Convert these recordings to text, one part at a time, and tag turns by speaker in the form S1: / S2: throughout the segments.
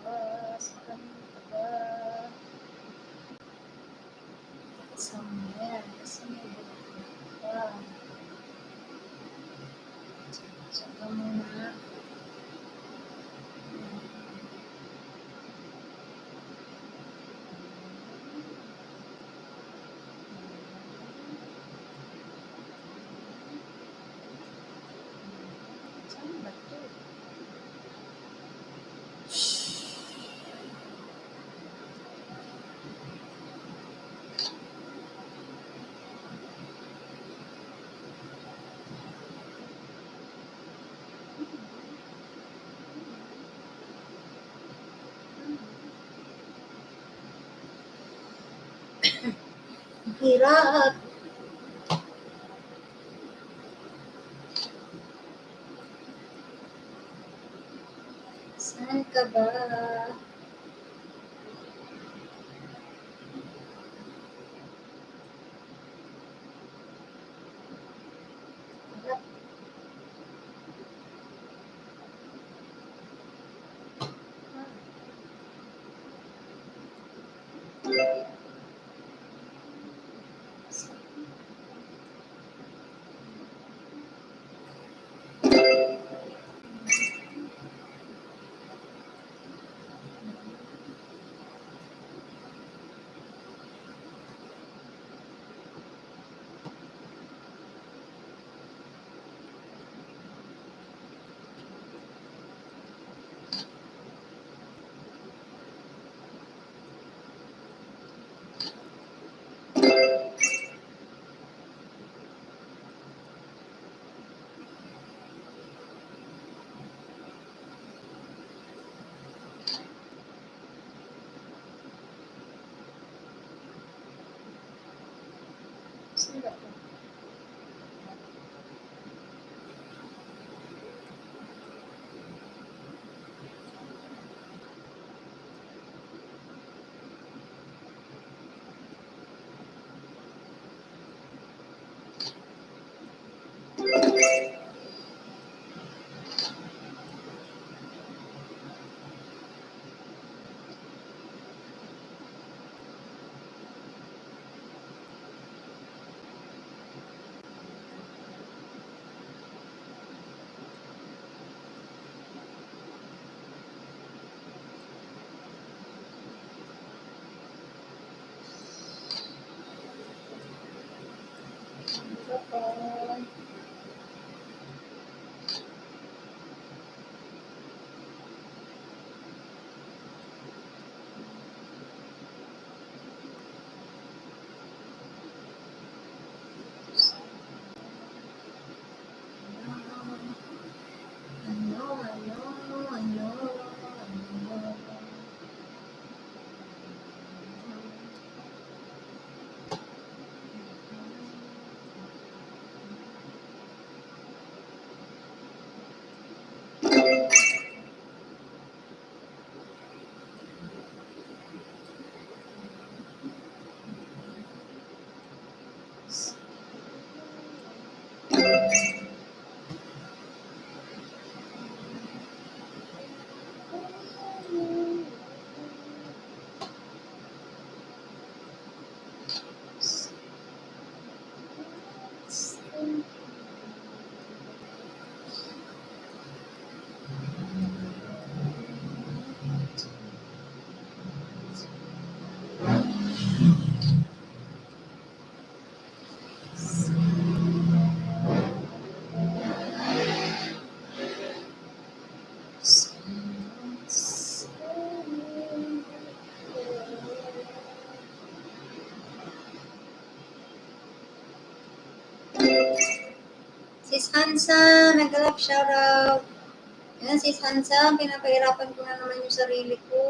S1: ba? Saan ka ba? Somewhere. Kasi may buhay ka. Saka muna. Saan ba to? Hirap. Saan ka ba? Hirap. Saan ba to? Hirap pa. Ano. Sis Hansa, nag-love shoutout. Yan, Sis Hansa, pinapahirapan ko na naman yung sarili ko.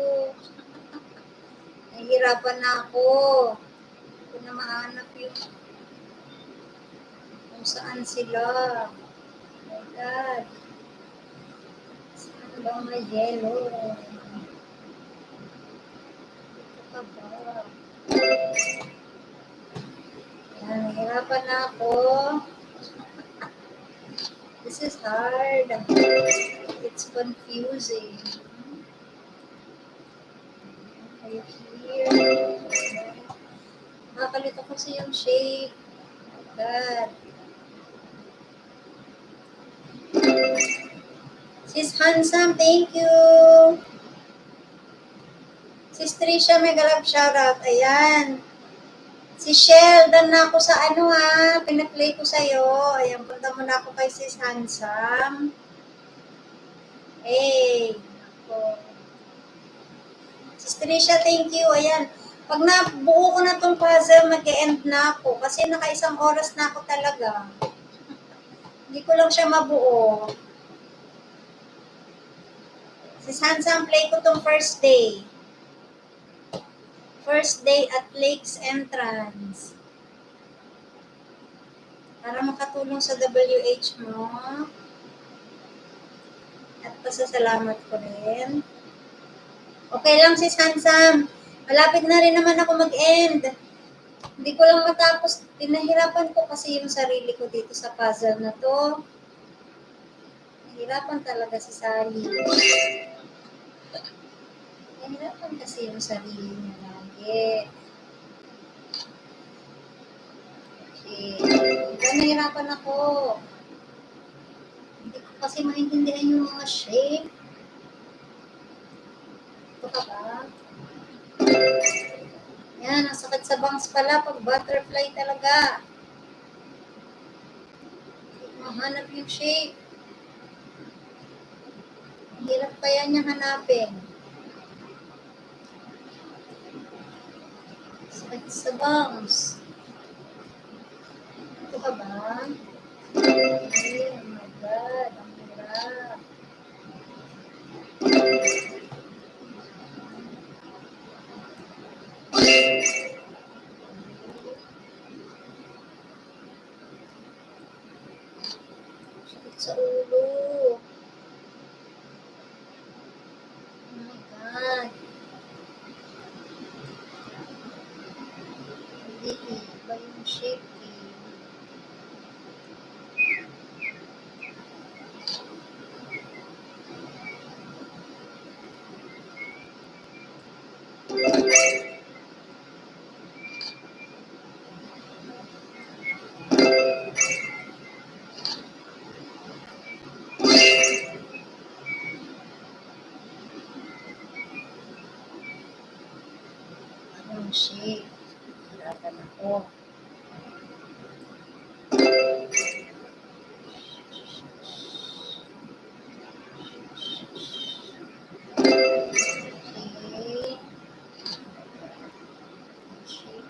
S1: Nahihirapan na ako. Hindi ko na mahanap yung kung saan sila. Oh my God. Saan ba may yellow? Dito ka ba? Yan, nahihirapan na ako. This is hard. It's confusing. Are you here? Nakakalito kasi yung shape. Oh God. Sis Handsome, thank you. Sis Trisha, mega love shoutout. Ayan. Si Sheldon na ako sa ano ha. Pinaplay ko sa'yo. Ayan, punta mo na ako kay Sis Handsome. Hey. Ako. Sis Trisha, thank you. Ayan. Pag nabuo ko na tong puzzle, mag-e-end na ako. Kasi naka-1 oras na ako talaga. Hindi ko lang siya mabuo. Sis Handsome, play ko tong first day. First day at Lakes Entrance. Para makatulong sa WH mo. At pasasalamat ko rin. Okay lang sis Handsome. Malapit na rin naman ako mag-end. Hindi ko lang matapos. Pinahirapan ko kasi yung sarili ko dito sa puzzle na to. Nahirapan talaga si Sally. Nahirapan kasi yung sarili niya lagi. Okay. Nahirapan ako. Hindi ko kasi maintindihan yung mga shape. Ito ka ba? Yan, ang sakit sa bangs pala pag butterfly talaga. Mahanap yung shape. Hirap kaya niya hanapin. Sakit sa bangs. Ito ka ba? Ay, oh my God. Ang hirap. Sakit sa ulo. Oh my God. Hindi iba yung shape eh. Anong shape? Hirapan ako. Okay. Shape.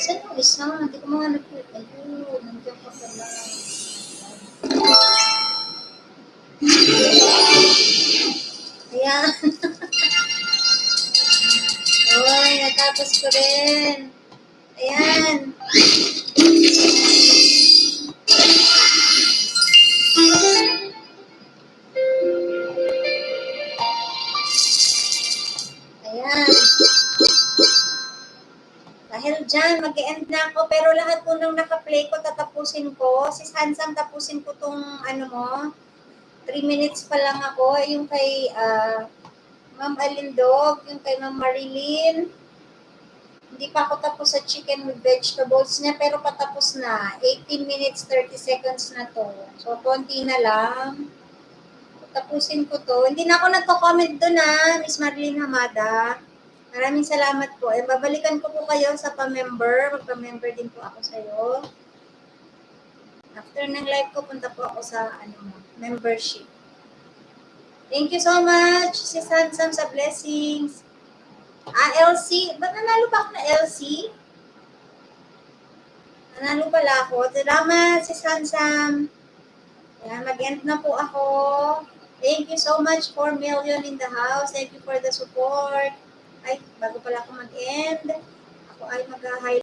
S1: Saan yung isa? Hindi ko mahanap yun. Ayun, nandiyan ka pala. Ayan. Uy, natapos ko rin. Ayan. Ayan. Dahil dyan, mag-e-end na ako. Pero lahat po nung naka-play ko, tatapusin ko. Sis Handsome, tapusin ko tong ano mo. 3 minutes pa lang ako. Yung kay Ma'am Alindog, yung kay Ma'am Marilyn. Hindi pa ako tapos sa chicken with vegetables niya, pero patapos na. 18 minutes, 30 seconds na to. So, konti na lang. Tapusin ko to. Hindi na ako nagko-comment doon Miss Marilyn Hamada. Maraming salamat po. Babalikan ko po kayo sa pa-member. Magpa-member din po ako sa'yo. After ng live ko, punta po ako sa membership. Thank you so much, Sis Handsome, sa blessings. LC. Ba't nanalo pa ako na LC? Nanalo pala ako. Salamat, Sis Handsome. Yan, mag-end na po ako. Thank you so much, 4 million in the house. Thank you for the support. Ay, bago pala ako mag-end, ako ay mag-highlight.